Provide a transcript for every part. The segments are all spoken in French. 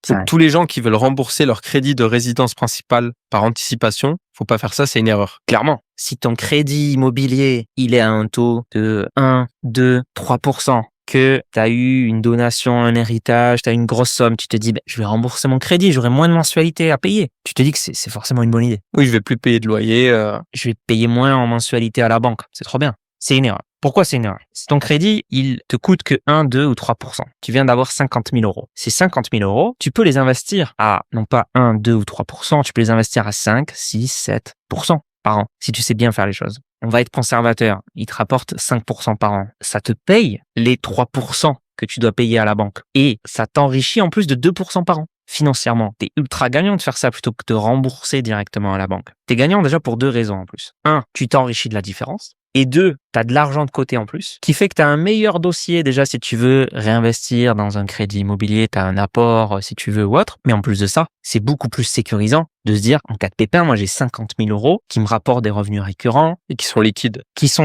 Donc, tous les gens qui veulent rembourser leur crédit de résidence principale par anticipation, faut pas faire ça, c'est une erreur. Clairement. Si ton crédit immobilier, il est à un taux de 1, 2, 3%, que tu as eu une donation, un héritage, tu as une grosse somme, tu te dis, je vais rembourser mon crédit, j'aurai moins de mensualité à payer. Tu te dis que c'est forcément une bonne idée. Oui, je vais plus payer de loyer. Je vais payer moins en mensualité à la banque. C'est trop bien. C'est une erreur. Pourquoi c'est une erreur? Si ton crédit, il te coûte que 1, 2 ou 3%, tu viens d'avoir 50 000 euros. Ces 50 000 euros, tu peux les investir à, non pas 1, 2 ou 3%, tu peux les investir à 5, 6, 7% par an, si tu sais bien faire les choses. On va être conservateur. Il te rapporte 5% par an. Ça te paye les 3% que tu dois payer à la banque. Et ça t'enrichit en plus de 2% par an. Financièrement, t'es ultra gagnant de faire ça plutôt que de rembourser directement à la banque. T'es gagnant déjà pour 2 raisons en plus. 1, tu t'enrichis de la différence. Et 2, tu as de l'argent de côté en plus, qui fait que tu as un meilleur dossier déjà si tu veux réinvestir dans un crédit immobilier, tu as un apport si tu veux ou autre. Mais en plus de ça, c'est beaucoup plus sécurisant de se dire, en cas de pépin, moi j'ai 50 000 euros qui me rapportent des revenus récurrents. Et qui sont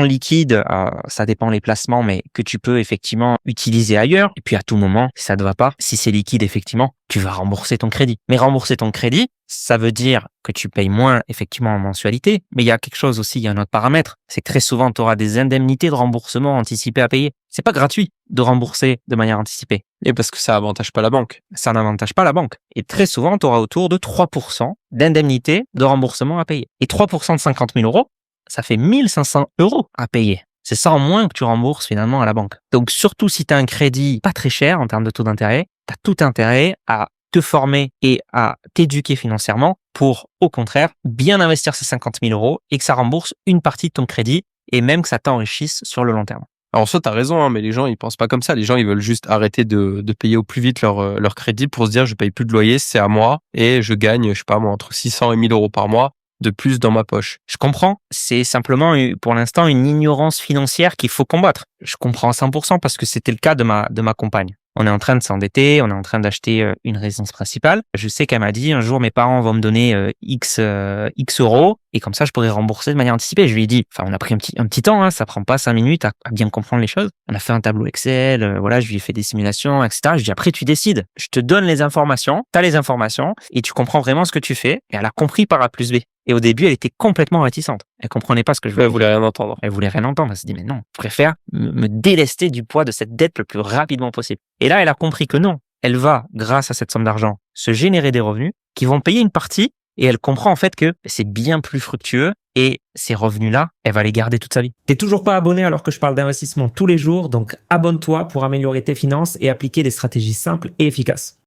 liquides. Ça dépend les placements, mais que tu peux effectivement utiliser ailleurs. Et puis à tout moment, si ça ne va pas, si c'est liquide effectivement, tu vas rembourser ton crédit. Mais rembourser ton crédit, ça veut dire que tu payes moins effectivement en mensualité, mais il y a quelque chose aussi, il y a un autre paramètre, c'est que très souvent tu auras des indemnités de remboursement anticipé à payer. C'est pas gratuit de rembourser de manière anticipée. Et parce que ça avantage pas la banque. Ça n'avantage pas la banque. Et très souvent, tu auras autour de 3% d'indemnité de remboursement à payer. Et 3% de 50 000 euros, ça fait 1 500 euros à payer. C'est ça en moins que tu rembourses finalement à la banque. Donc surtout si tu as un crédit pas très cher en termes de taux d'intérêt, tu as tout intérêt à te former et à t'éduquer financièrement pour, au contraire, bien investir ces 50 000 euros et que ça rembourse une partie de ton crédit et même que ça t'enrichisse sur le long terme. Alors, ça, t'as raison, hein, mais les gens, ils pensent pas comme ça. Les gens, ils veulent juste arrêter de payer au plus vite leur crédit pour se dire, je paye plus de loyer, c'est à moi et je gagne, je sais pas moi, entre 600 et 1 000 euros par mois de plus dans ma poche. Je comprends. C'est simplement, pour l'instant, une ignorance financière qu'il faut combattre. Je comprends à 100% parce que c'était le cas de ma compagne. On est en train de s'endetter, on est en train d'acheter une résidence principale. Je sais qu'elle m'a dit, un jour, mes parents vont me donner X euros et comme ça, je pourrais rembourser de manière anticipée. Je lui ai dit, on a pris un petit temps, hein, ça prend pas 5 minutes à bien comprendre les choses. On a fait un tableau Excel, voilà, je lui ai fait des simulations, etc. Je lui ai dit, après, tu décides. Je te donne les informations, tu as les informations et tu comprends vraiment ce que tu fais. Et elle a compris par A plus B. Et au début, elle était complètement réticente. Elle comprenait pas ce que je voulais. Elle voulait rien entendre. Elle voulait rien entendre. Elle s'est dit, mais non, je préfère me délester du poids de cette dette le plus rapidement possible. Et là, elle a compris que non. Elle va, grâce à cette somme d'argent, se générer des revenus qui vont payer une partie. Et elle comprend en fait que c'est bien plus fructueux et ces revenus-là, elle va les garder toute sa vie. T'es toujours pas abonné alors que je parle d'investissement tous les jours, donc abonne-toi pour améliorer tes finances et appliquer des stratégies simples et efficaces.